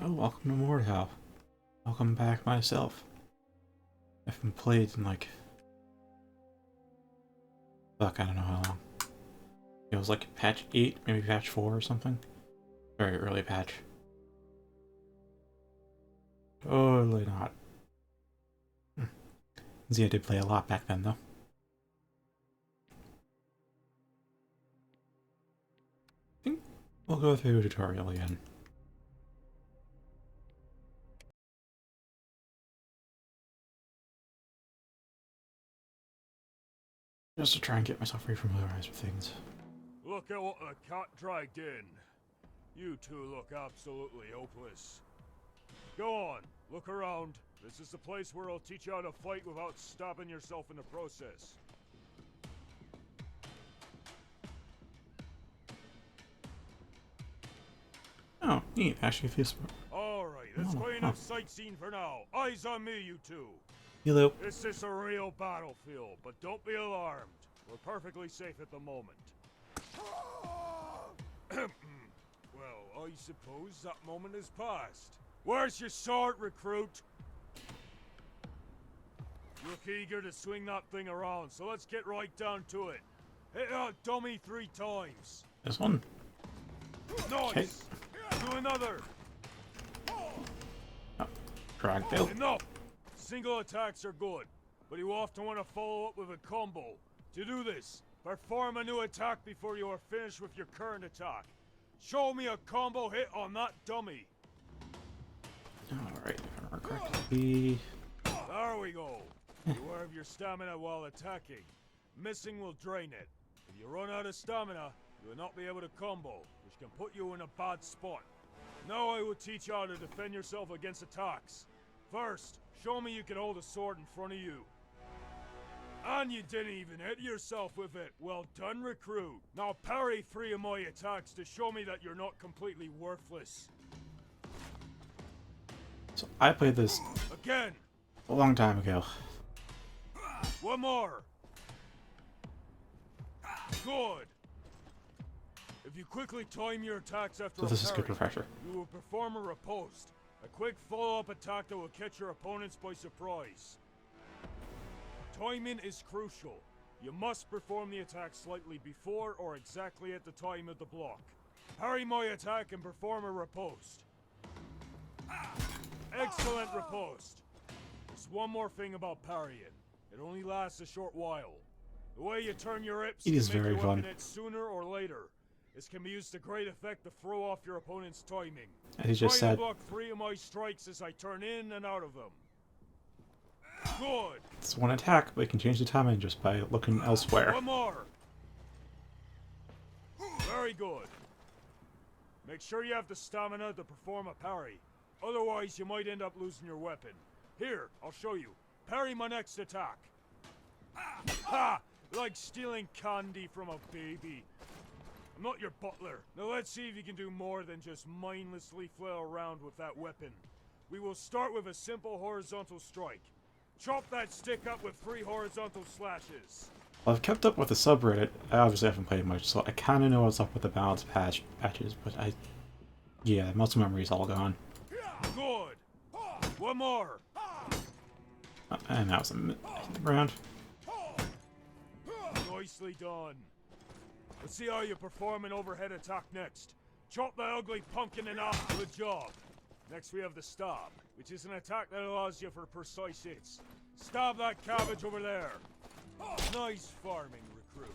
Oh, welcome to Mordhau. Welcome back myself. I haven't played in like... Fuck, I don't know how long. It was like patch 8, maybe patch 4 or something. Very early patch. Totally not. See, I did play a lot back then, though. I think we'll go through the tutorial again. Just to try and get myself refamiliarized with things. Look at what the cat dragged in. You two look absolutely hopeless. Go on, look around. This is the place where I'll teach you how to fight without stabbing yourself in the process. Oh, neat. Actually, feels... Alright, that's quite enough sightseeing for now. Eyes on me, you two. Hello. This is a real battlefield, but don't be alarmed. We're perfectly safe at the moment. Well, I suppose that moment has passed. Where's your sword, recruit? You look eager to swing that thing around, so let's get right down to it. Hit that dummy 3 times. This one. Nice! Okay. Do another! Oh, drag failed. Enough! Single attacks are good, but you often want to follow up with a combo. To do this, perform a new attack before you are finished with your current attack. Show me a combo hit on that dummy. Alright, if I remember correctly. There we go. Beware of your stamina while attacking. Missing will drain it. If you run out of stamina, you will not be able to combo, which can put you in a bad spot. Now I will teach you how to defend yourself against attacks. First, show me you can hold a sword in front of you. And you didn't even hit yourself with it. Well done, recruit. Now parry 3 of my attacks to show me that you're not completely worthless. So I played this Again. a long time ago. One more. Good. If you quickly time your attacks after So this a is a parry, good refresher. you will perform a riposte. A quick follow-up attack that will catch your opponents by surprise. Timing is crucial. You must perform the attack slightly before or exactly at the time of the block. Parry my attack and perform a riposte. Excellent riposte. There's one more thing about parrying. It only lasts a short while. The way you turn your hips It is can make very your fun. weapon hit sooner or later. This can be used to great effect to throw off your opponent's timing. As he just Try to said, block 3 of my strikes as I turn in and out of them. Good. it's one attack, but you can change the timing just by looking elsewhere. One more. Very good. Make sure you have the stamina to perform a parry. Otherwise, you might end up losing your weapon. Here, I'll show you. Parry my next attack. Ha! Like stealing candy from a baby. I'm not your butler. Now let's see if you can do more than just mindlessly flail around with that weapon. We will start with a simple horizontal strike. Chop that stick up with 3 horizontal slashes. Well, I've kept up with the subreddit. I obviously haven't played much, so I kind of know what's up with the balance patches, but yeah, muscle memory's all gone. Good. One more. And that was a round. Nicely done. Let's see how you perform an overhead attack next. Chop that ugly pumpkin in half. Good job. Next we have the stab, which is an attack that allows you for precise hits. Stab that cabbage over there. Nice farming, recruit.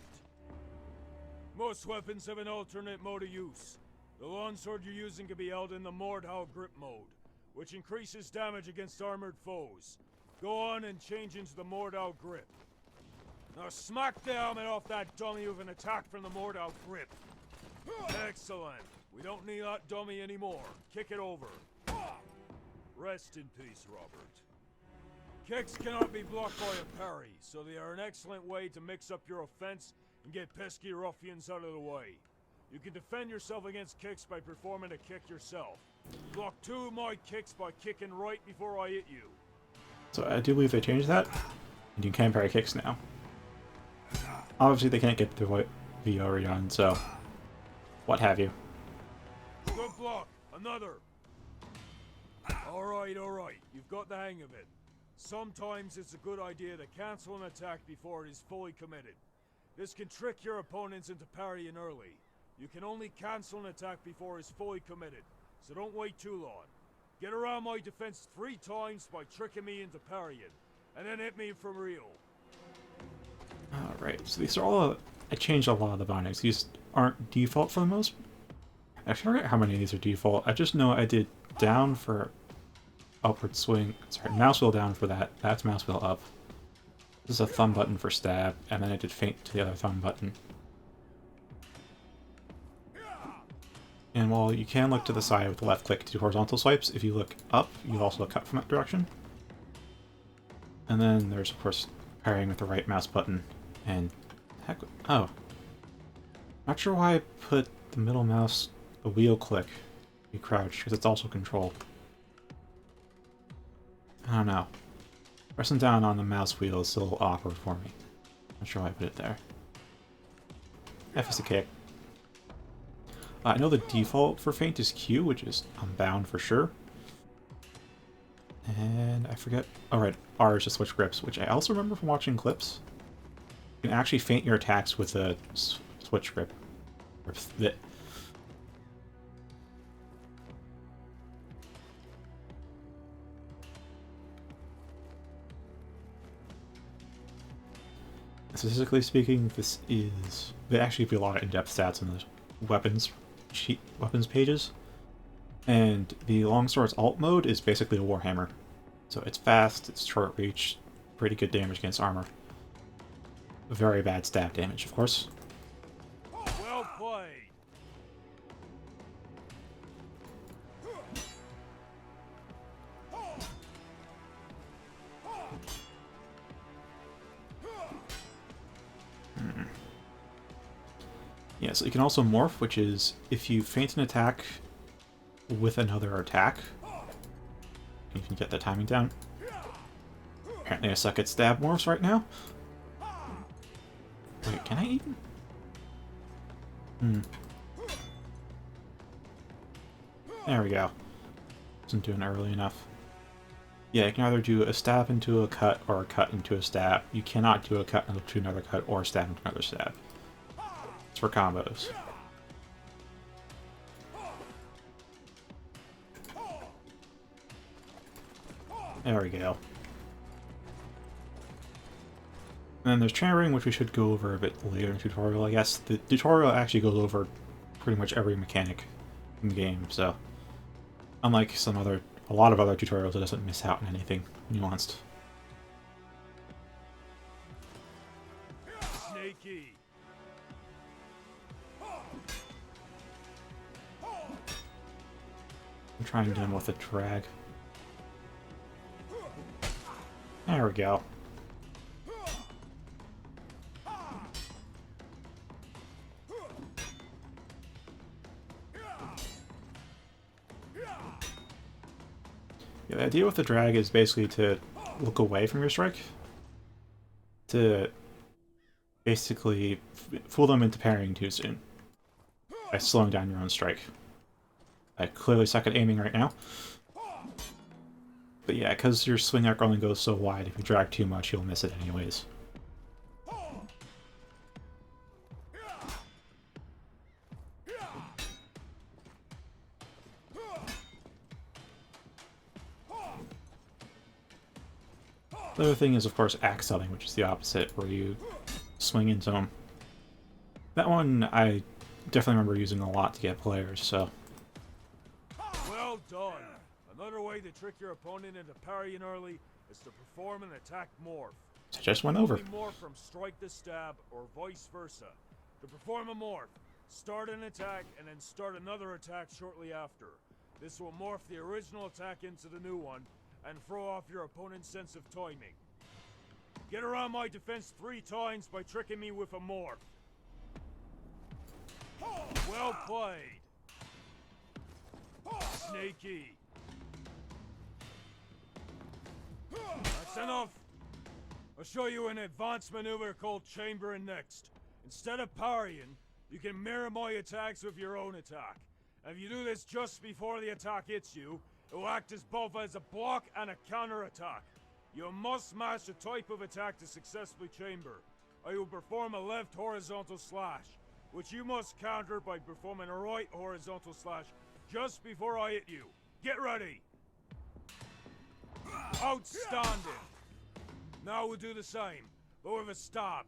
Most weapons have an alternate mode of use. The longsword you're using can be held in the Mordhau grip mode, which increases damage against armored foes. Go on and change into the Mordhau grip. Now smack the helmet off that dummy with an attack from the Mordhau grip. Excellent. We don't need that dummy anymore. Kick it over. Rest in peace, Robert. Kicks cannot be blocked by a parry, so they are an excellent way to mix up your offense and get pesky ruffians out of the way. You can defend yourself against kicks by performing a kick yourself. Block 2 of my kicks by kicking right before I hit you. So I do believe they changed that, and you can parry kicks now. Obviously they can't get the VR done, so what have you. Good block. Another. Alright. You've got the hang of it. Sometimes it's a good idea to cancel an attack before it is fully committed. This can trick your opponents into parrying early. You can only cancel an attack before it's fully committed, so don't wait too long. Get around my defense 3 times by tricking me into parrying, and then hit me from real. Alright, so these are all... I changed a lot of the bindings. These aren't default for the most... I forget how many of these are default. I just know I did down for upward swing. Sorry, mouse wheel down for that. That's mouse wheel up. This is a thumb button for stab, and then I did feint to the other thumb button. And while you can look to the side with the left click to do horizontal swipes, if you look up, you also cut from that direction. And then there's, of course, parrying with the right mouse button. And heck, oh. Not sure why I put the middle mouse, the wheel click, you crouch, because it's also control. I don't know. Pressing down on the mouse wheel is a little awkward for me. Not sure why I put it there. F is the kick. I know the default for feint is Q, which is unbound for sure. And I forget... Oh right, R is to switch grips, which I also remember from watching clips. You can actually feint your attacks with a switch grip. Statistically speaking, this is... They actually give you a lot of in-depth stats in the weapons pages. And the longsword's alt mode is basically a warhammer. So it's fast, it's short reach, pretty good damage against armor. Very bad stab damage, of course. Well played. Yeah, so you can also morph, which is if you feint an attack with another attack, you can get the timing down. Apparently I suck at stab morphs right now. Wait, can I even? There we go. Wasn't doing it early enough. Yeah, you can either do a stab into a cut or a cut into a stab. You cannot do a cut into another cut or a stab into another stab. It's for combos. There we go. And then there's chambering, which we should go over a bit later in the tutorial, I guess. The tutorial actually goes over pretty much every mechanic in the game, so unlike a lot of other tutorials, it doesn't miss out on anything nuanced. Sneaky. I'm trying to him with a drag. There we go. Yeah, the idea with the drag is basically to look away from your strike. To basically fool them into parrying too soon. By slowing down your own strike. I clearly suck at aiming right now. But yeah, because your swing arc only goes so wide, if you drag too much, you'll miss it anyways. The other thing is, of course, axe selling, which is the opposite, where you swing into them. That one I definitely remember using a lot to get players, so... Well done. Another way to trick your opponent into parrying early is to perform an attack morph. I just went over. Morph from strike to stab, or vice versa. To perform a morph, start an attack and then start another attack shortly after. This will morph the original attack into the new one and throw off your opponent's sense of timing. Get around my defense 3 times by tricking me with a morph. Well played. Sneaky. That's enough. I'll show you an advanced maneuver called chambering next. Instead of parrying, you can mirror my attacks with your own attack. And if you do this just before the attack hits you, It will act as both as a block and a counter-attack. You must match a type of attack to successfully chamber. I will perform a left horizontal slash, which you must counter by performing a right horizontal slash just before I hit you. Get ready! Outstanding! Now we'll do the same, but with a stab.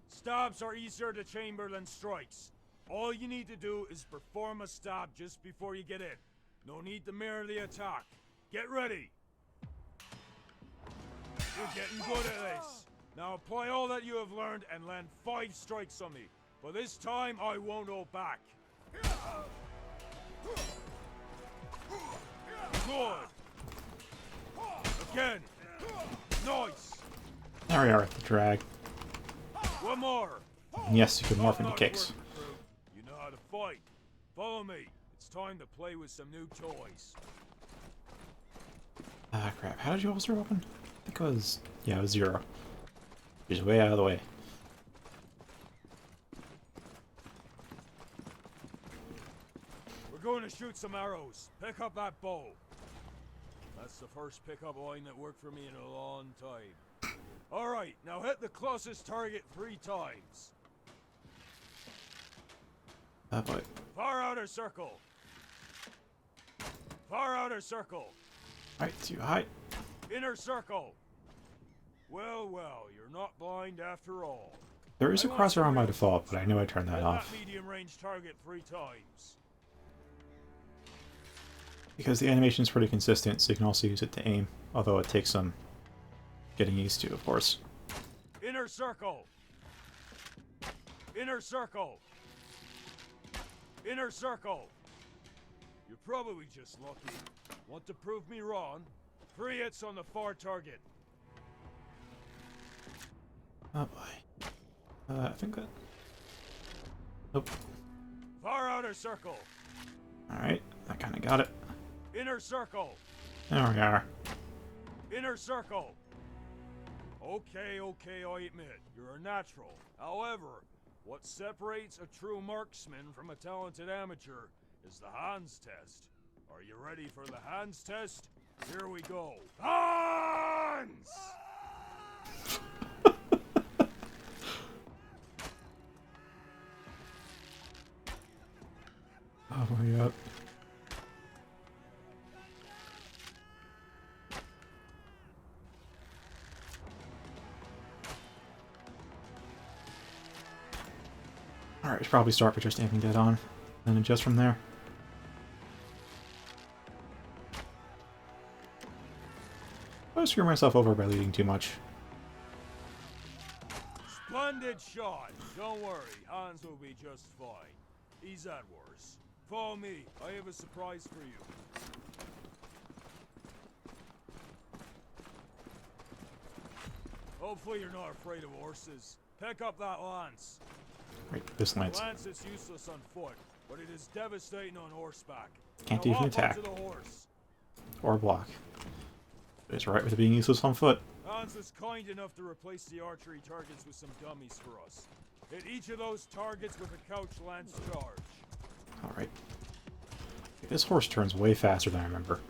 Stabs are easier to chamber than strikes. All you need to do is perform a stab just before you get in. No need to mirror the attack. Get ready! You're getting good at this. Now apply all that you have learned and land 5 strikes on me. But this time I won't hold back. Good! Again! Nice! There we are at the drag. One more! And yes, you can morph into kicks. You know how to fight. Follow me. It's time to play with some new toys. Ah, crap. How did you holster open? I think it was... yeah, it was 0. Just way out of the way. We're going to shoot some arrows. Pick up that bow. That's the first pickup line that worked for me in a long time. Alright, now hit the closest target 3 times. Oh boy. Far outer circle. Far outer circle. Alright, too high. Inner circle. Well, well, you're not blind after all. There is a crosshair on by default, but I knew I turned that Hit off. that medium range target 3 times. Because the animation is pretty consistent, so you can also use it to aim. Although it takes some getting used to, of course. Inner circle. Inner circle. Inner circle. You're probably just lucky. Want to prove me wrong? 3 hits on the far target. Oh boy. I think that... nope. Far outer circle. Alright, I kinda got it. Inner circle. There we are. Inner circle. Okay, okay, I admit, you're a natural. However, what separates a true marksman from a talented amateur is the hands test. Are you ready for the hands test? Here we go. Hands! Oh my god. Alright, we should probably start with just aiming dead on, and then adjust from there. I screw myself over by leading too much. Splendid shot. Don't worry, Hans will be just fine. He's at worse. Follow me. I have a surprise for you. Hopefully you're not afraid of horses. Pick up that lance. Right, this lance. Lance is useless on foot, but it is devastating on horseback. Can't Now even hop attack. onto the horse. Or block. It's right with it being useless on foot. Hans was kind enough to replace the archery targets with some dummies for us. Hit each of those targets with a couch lance charge. Alright. This horse turns way faster than I remember.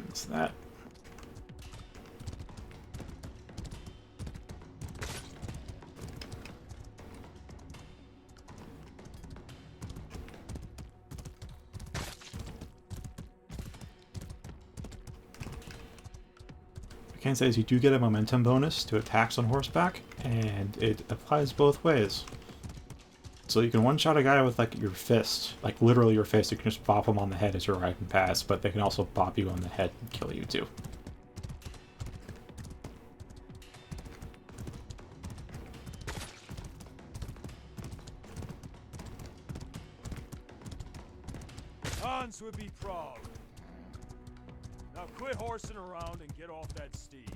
It's that. I can say is you do get a momentum bonus to attacks on horseback, and it applies both ways. So you can one-shot a guy with, like, your fist. Like, literally your fist. You can just bop him on the head as you're riding past, but they can also bop you on the head and kill you, too. Hans would be proud. Now quit horsing around and get off that steed.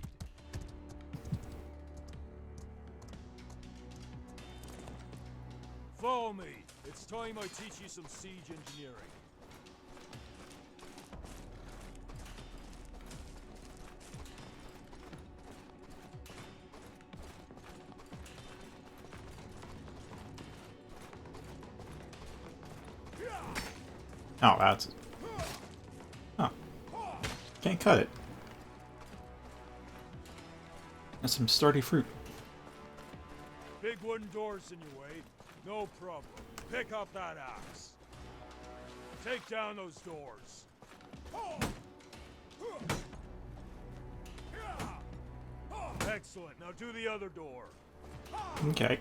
Follow me. It's time I teach you some siege engineering. Oh, that's... Oh. Can't cut it. That's some sturdy fruit. Big wooden doors in your way? No problem. Pick up that axe. Take down those doors. Excellent. Now do the other door. Okay.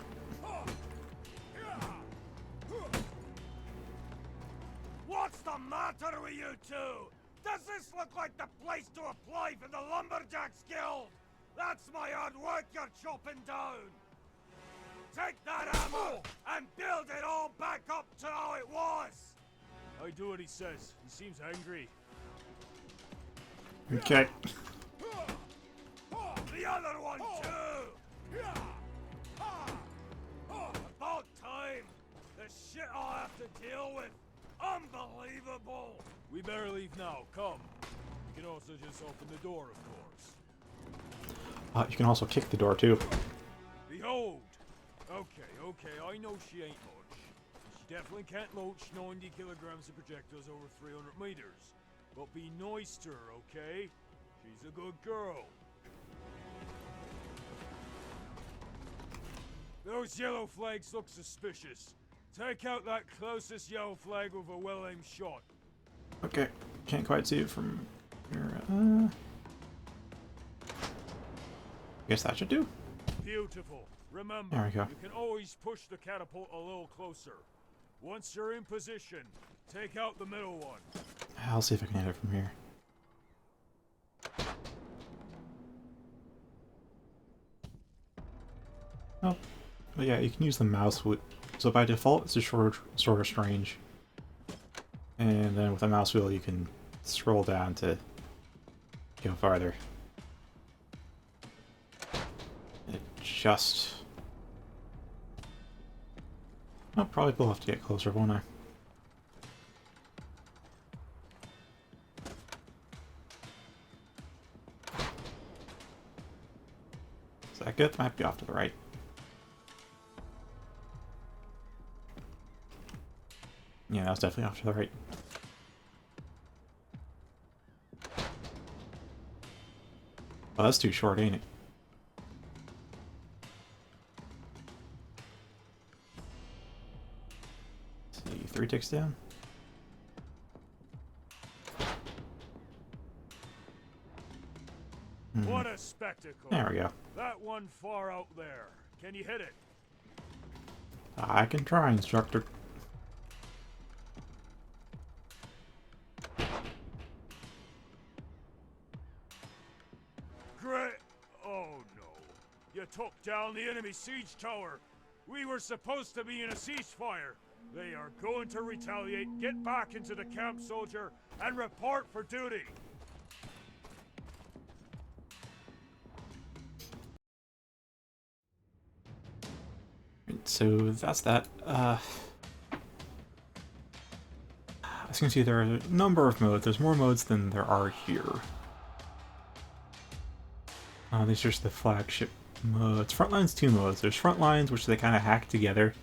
What's the matter with you two? Does this look like the place to apply for the Lumberjacks Guild? That's my hard work you're chopping down. Take that hammer and build it all back up to how it was. I do what he says. He seems angry. Okay. The other one too. About time. The shit I'll have to deal with. Unbelievable. We better leave now. Come. You can also just open the door, of course. You can also kick the door, too. Behold. Okay, I know she ain't much. She definitely can't launch 90 kilograms of projectiles over 300 meters. But be nice to her, okay? She's a good girl. Those yellow flags look suspicious. Take out that closest yellow flag with a well-aimed shot. Okay. Can't quite see it from here. Guess that should do. Beautiful. Remember, There we go. you can always push the catapult a little closer. Once you're in position, take out the middle one. I'll see if I can hit it from here. Oh, but yeah, you can use the mouse with. So by default, it's just sort of strange. And then with a mouse wheel, you can scroll down to go farther. Adjust. I'll probably will have to get closer, won't I? Is that good? That might be off to the right. Yeah, that was definitely off to the right. Oh, that's too short, ain't it? Let's see, 3 ticks down. What a spectacle. There we go. That one far out there. Can you hit it? I can try, instructor. Great. Oh no. You took down the enemy siege tower. We were supposed to be in a ceasefire. They are going to retaliate. Get back into the camp, soldier, and report for duty. So that's that. As you can see, there are a number of modes. There's more modes than there are here. These are just the flagship modes. Frontline's 2 modes. There's Frontlines, which they kind of hacked together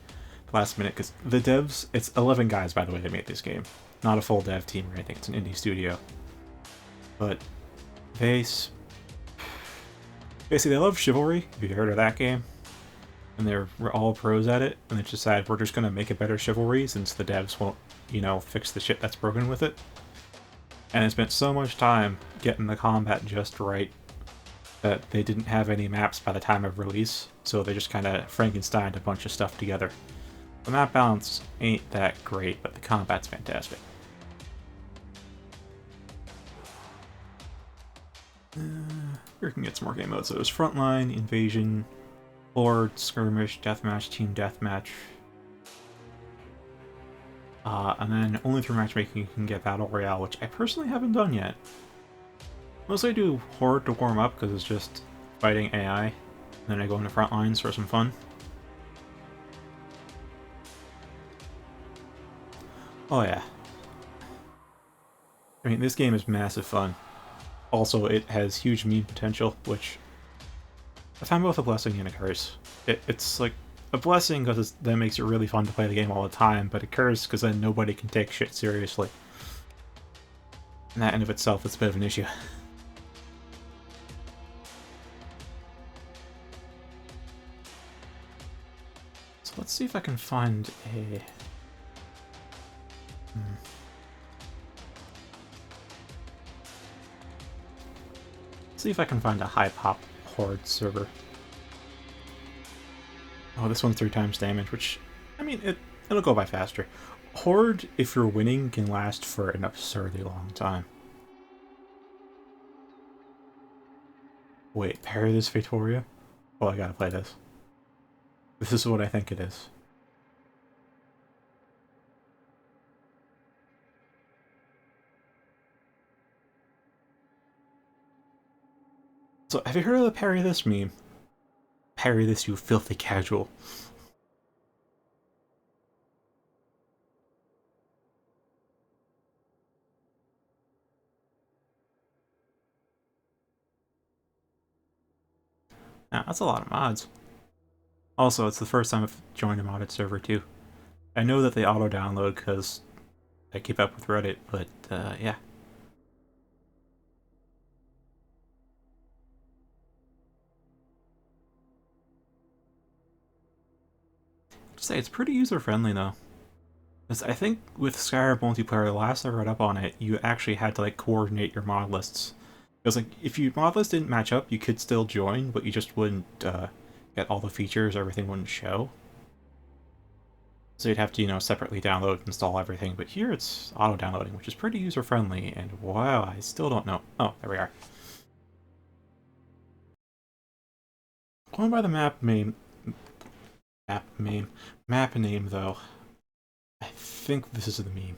at the last minute, because the devs, it's 11 guys, by the way, that made this game. Not a full dev team or anything. It's an indie studio. But they... basically, they love Chivalry, if you've heard of that game. And they're all pros at it, and they decided we're just going to make a better Chivalry since the devs won't, you know, fix the shit that's broken with it. And they spent so much time getting the combat just right that they didn't have any maps by the time of release, so they just kind of Frankensteined a bunch of stuff together. The map balance ain't that great, but the combat's fantastic. Here we can get some more game modes. So there's Frontline, Invasion, Horde, Skirmish, Deathmatch, Team Deathmatch. And then only through matchmaking you can get Battle Royale, which I personally haven't done yet. Mostly I do Horde to warm up because it's just fighting AI. And then I go into Frontlines for some fun. Oh yeah. I mean, this game is massive fun. Also, it has huge meme potential, which I find both a blessing and a curse. It's like a blessing because that makes it really fun to play the game all the time, but a curse because then nobody can take shit seriously. And that in of itself is a bit of an issue. So let's see if I can find a... See if I can find a high pop horde server. Oh, this one's 3 times damage, which, I mean, it'll go by faster. Horde, if you're winning, can last for an absurdly long time. Wait, parry this Victoria? Well, I gotta play this. This is what I think it is. So, have you heard of the parry this meme? Parry this, you filthy casual. Now, that's a lot of mods. Also, it's the first time I've joined a modded server, too. I know that they auto-download because I keep up with Reddit, but, yeah. I'd say it's pretty user-friendly, though. Because I think with Skyrim multiplayer, the last I read up on it, you actually had to, like, coordinate your mod lists. Because, like, if your mod list didn't match up, you could still join, but you just wouldn't, get all the features, everything wouldn't show. So you'd have to, you know, separately download and install everything, but here it's auto-downloading, which is pretty user-friendly, and wow, I still don't know. Oh, there we are. Going by the map name, though, I think this is the meme.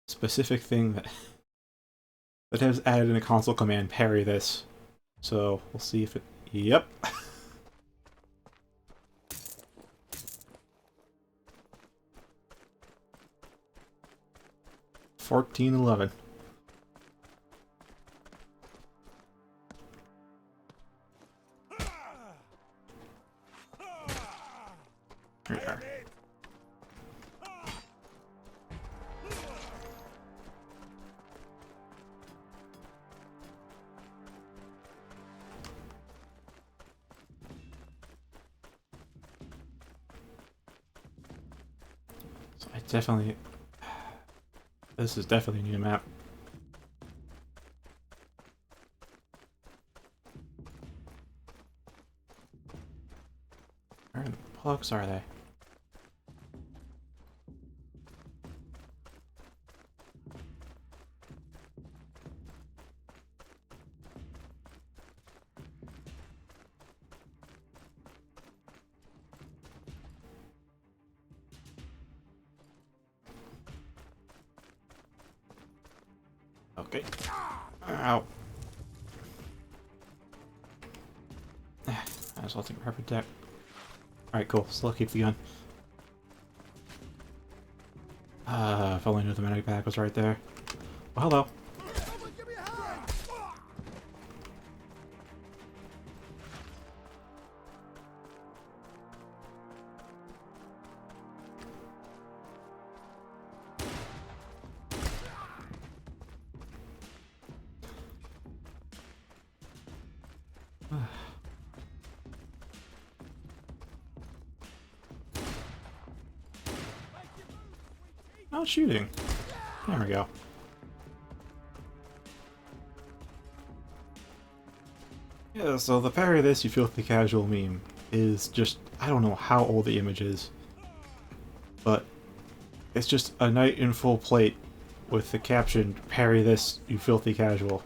Specific thing that has added in a console command, parry this. So, we'll see if it... Yep. $14.11. Here we are. So I definitely... This is definitely a new map. Where the plugs are they? Okay. Ow. Might as well take a rapid deck. Alright, cool. Still keep the gun. If only I knew the medic bag was right there. Well, hello. Not shooting. There we go. Yeah, so the parry this, you filthy casual meme is just, I don't know how old the image is, but it's just a knight in full plate with the caption, parry this, you filthy casual,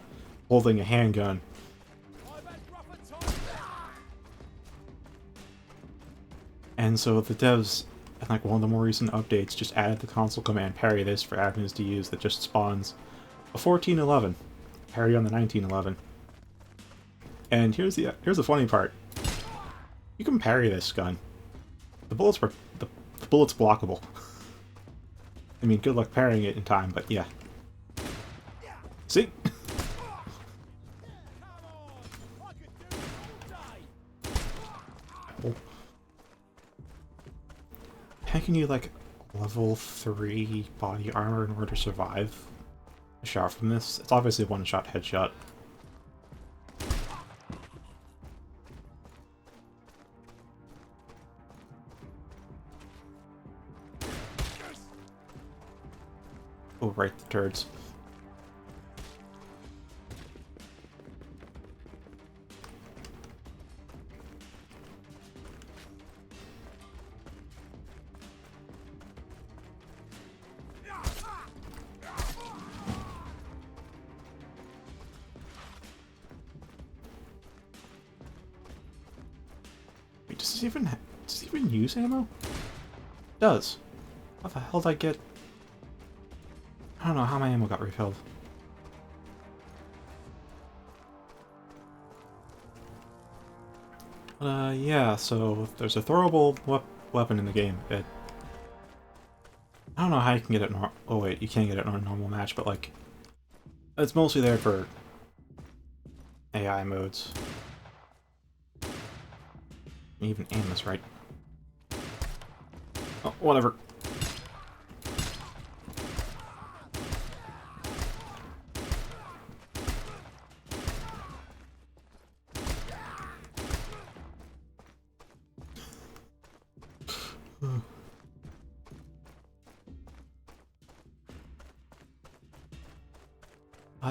holding a handgun. And so the devs, in like one of the more recent updates, just added the console command parry this for admins to use that just spawns a 1411, parry on the 1911. And here's the funny part. You can parry this gun. The bullet's blockable. I mean, good luck parrying it in time, but yeah. See? How can you, like, level 3 body armor in order to survive a shot from this. It's obviously a one-shot headshot. Oh, right, the turds. Wait, does it even use ammo? It does. How the hell did I get... I don't know how my ammo got refilled. Yeah, so there's a throwable weapon in the game. I don't know how you can get it oh wait, you can't get it on a normal match, but like... It's mostly there for AI modes. Even aim this right. Oh, whatever.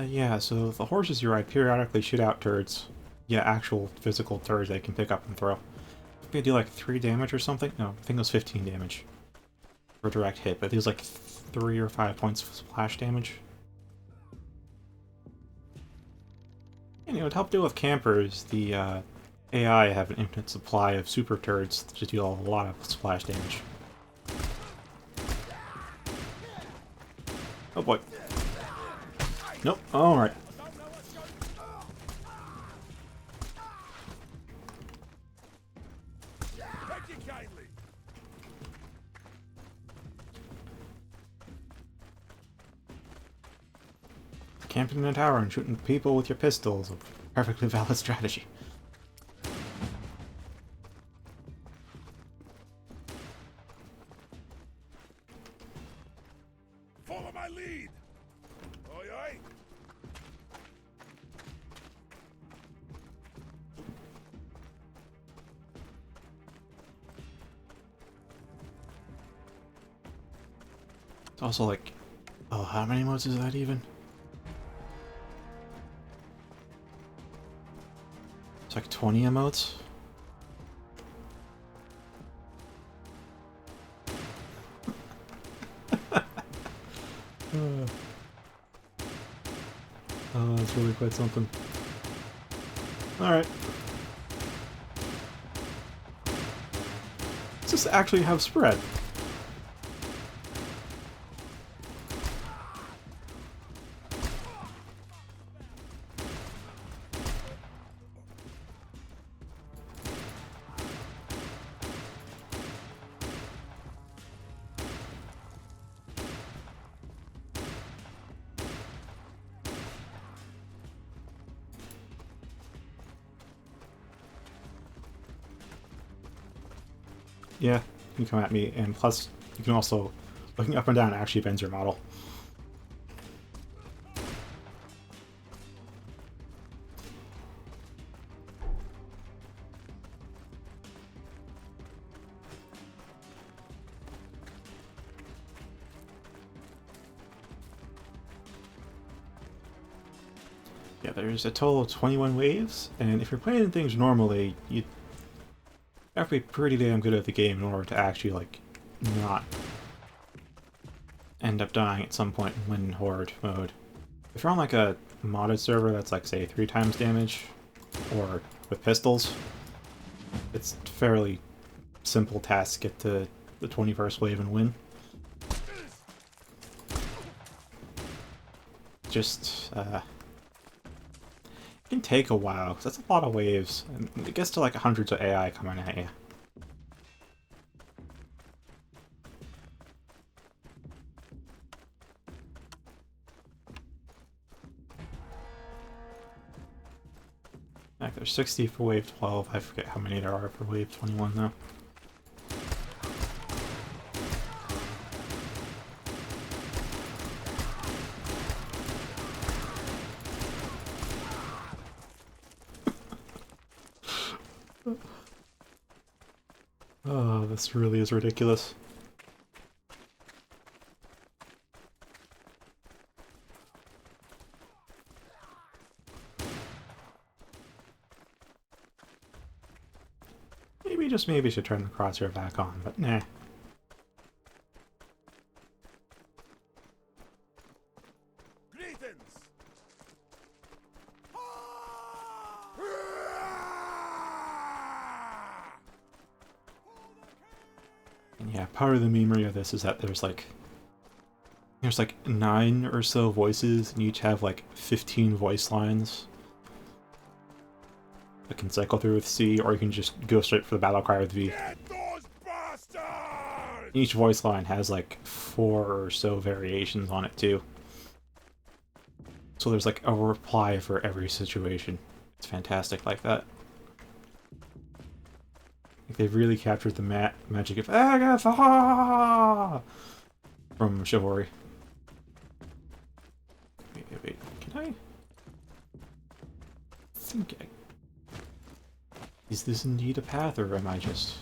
Yeah, so the horses you ride periodically shoot out turds. Yeah, actual physical turds they can pick up and throw. I think they do like 3 damage or something? No, I think it was 15 damage. For a direct hit, but it was like 3 or 5 points of splash damage. And, to help deal with campers, the AI have an infinite supply of super turds to deal a lot of splash damage. Oh boy. Nope. Alright. Camping in a tower and shooting people with your pistols, a perfectly valid strategy. Follow my lead. Oi, oi. It's also like, oh, how many modes is that even? It's like 20 emotes. Oh, that's really quite something. Alright. Does this actually have spread? Yeah, you can come at me, and plus, you can also, looking up and down actually bends your model. Yeah, there's a total of 21 waves, and if you're playing things normally, you have to be pretty damn good at the game in order to actually, like, not end up dying at some point when in Horde mode. If you're on, like, a modded server that's, like, say, 3 times damage, or with pistols, it's a fairly simple task to get to the 21st wave and win. Just, it can take a while, because that's a lot of waves, and it gets to, like, hundreds of AI coming at you. Like, there's 60 for wave 12, I forget how many there are for wave 21 though. this really is ridiculous. Maybe, just maybe, should turn the crosshair back on, but nah. Greetings. And yeah, part of the memory of this is that there's like 9 or so voices, and each have like 15 voice lines that can cycle through with C, or you can just go straight for the battle cry with V. Get those bastards! Each voice line has like 4 or so variations on it too. So there's like a reply for every situation. It's fantastic like that. Like they've really captured the magic of Agatha from Chivalry. Wait, can I think is this indeed a path, or am I just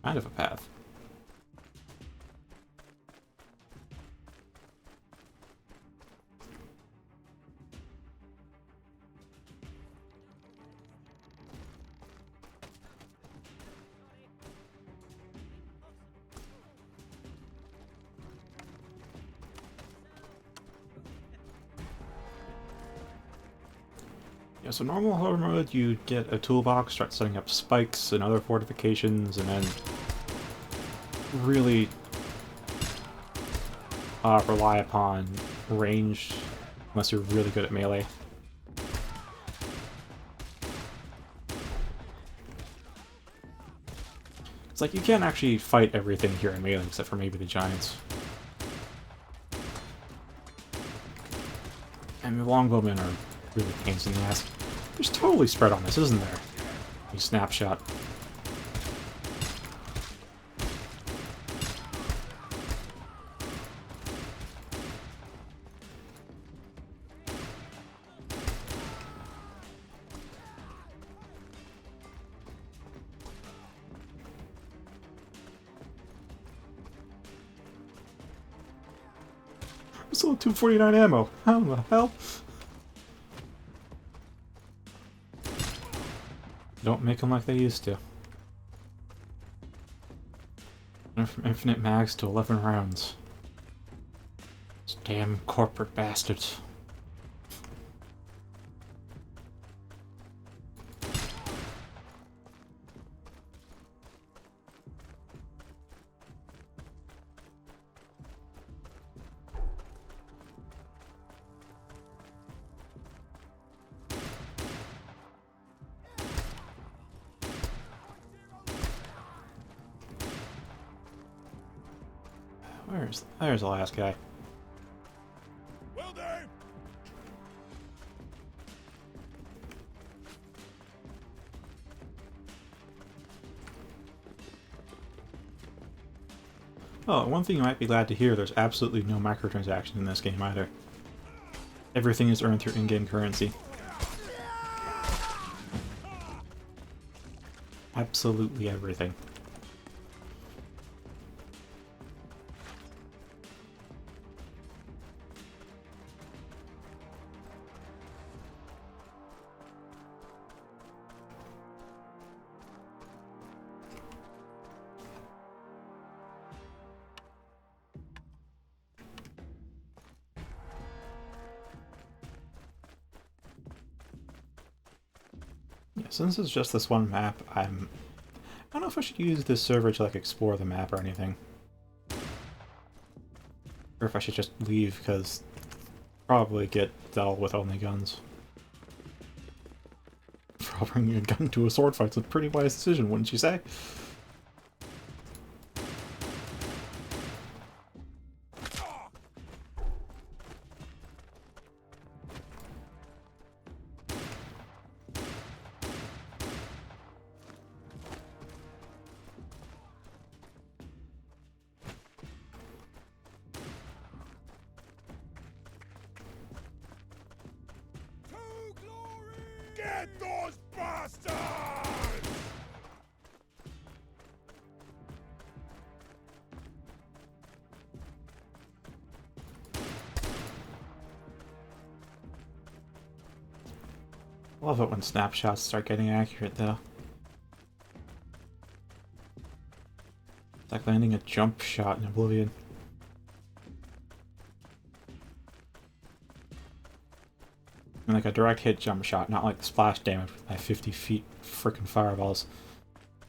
kind of a path? Yeah, so normal horror mode, you get a toolbox, start setting up spikes and other fortifications, and then really rely upon range, unless you're really good at melee. It's like you can't actually fight everything here in melee, except for maybe the giants. And the longbowmen are really pains in the ass. There's totally spread on this, isn't there? You snapshot. I'm still at 249 ammo. How the hell? Don't make them like they used to. Went from infinite mags to 11 rounds. Those damn corporate bastards. There's the last guy. Well done. Oh, one thing you might be glad to hear, there's absolutely no microtransactions in this game either. Everything is earned through in-game currency. Absolutely everything. Yeah, since it's just this one map, I don't know if I should use this server to like explore the map or anything. Or if I should just leave, because probably get dealt with only guns. For bringing a gun to a sword fight's a pretty wise decision, wouldn't you say? Get those bastards! I love it when snapshots start getting accurate, though. It's like landing a jump shot in Oblivion. And like a direct hit jump shot, not like the splash damage with my 50 feet freaking fireballs.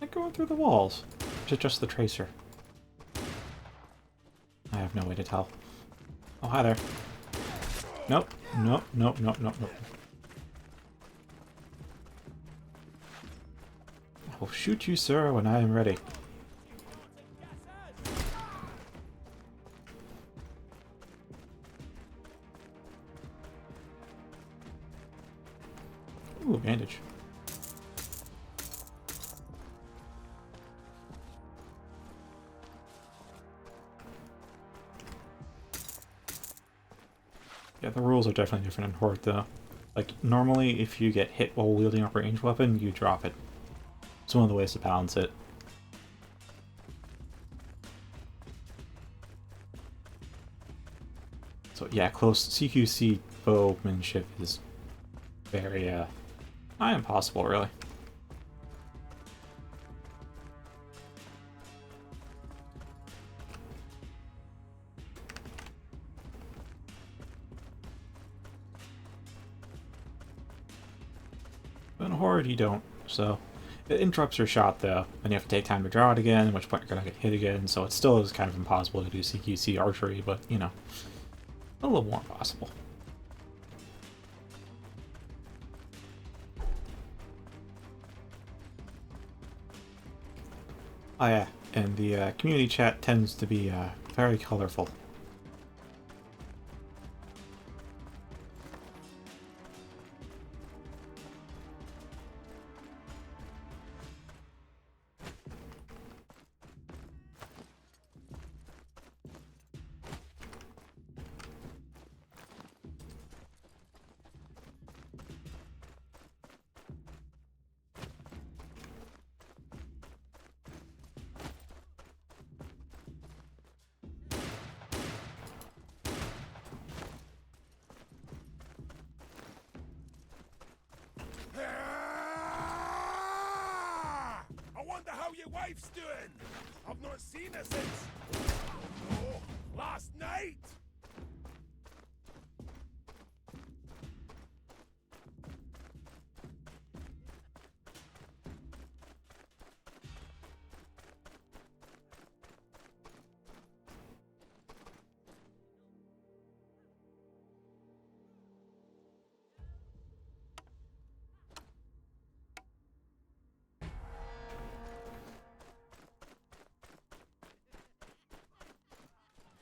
Like going through the walls. Or is it just the tracer? I have no way to tell. Oh, hi there. Nope. Nope. Nope. Nope. Nope. Nope. I will shoot you, sir, when I am ready. Ooh, bandage. Yeah, the rules are definitely different in Horde, though. Like, normally, if you get hit while wielding a ranged weapon, you drop it. It's one of the ways to balance it. So yeah, close CQC bowmanship is very, not impossible, really. But in Horde, you don't, so... It interrupts your shot, though, and you have to take time to draw it again, at which point you're gonna get hit again, so it still is kind of impossible to do CQC archery, but, you know, a little more possible. Oh yeah, and the community chat tends to be very colorful. I wonder how your wife's doing. I've not seen her since last night.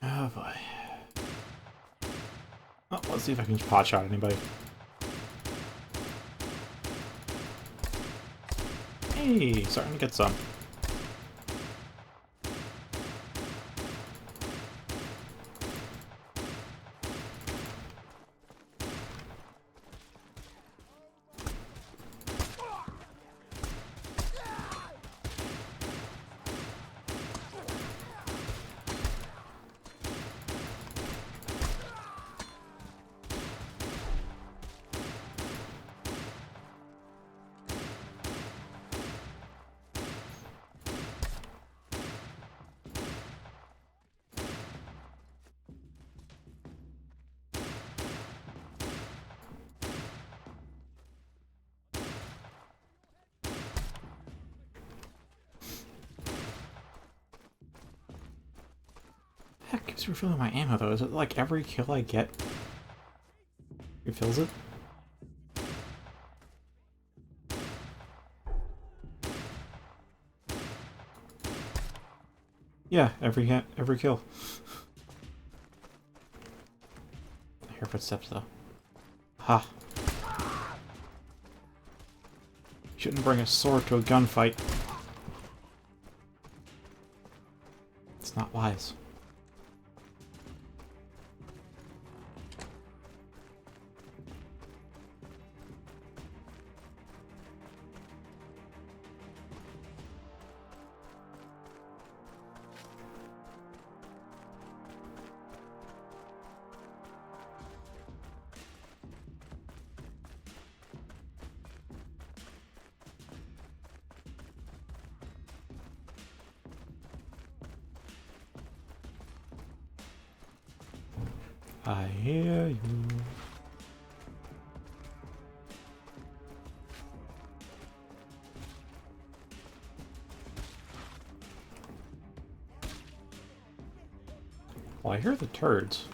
Oh boy. Oh, let's see if I can just pot shot anybody. Hey, starting to get some. Heck keeps refilling my ammo though? Is it like every kill I get refills it? Yeah, every kill. I hear footsteps though. Ha. Shouldn't bring a sword to a gunfight. It's not wise. I hear you. Well, I hear the turds.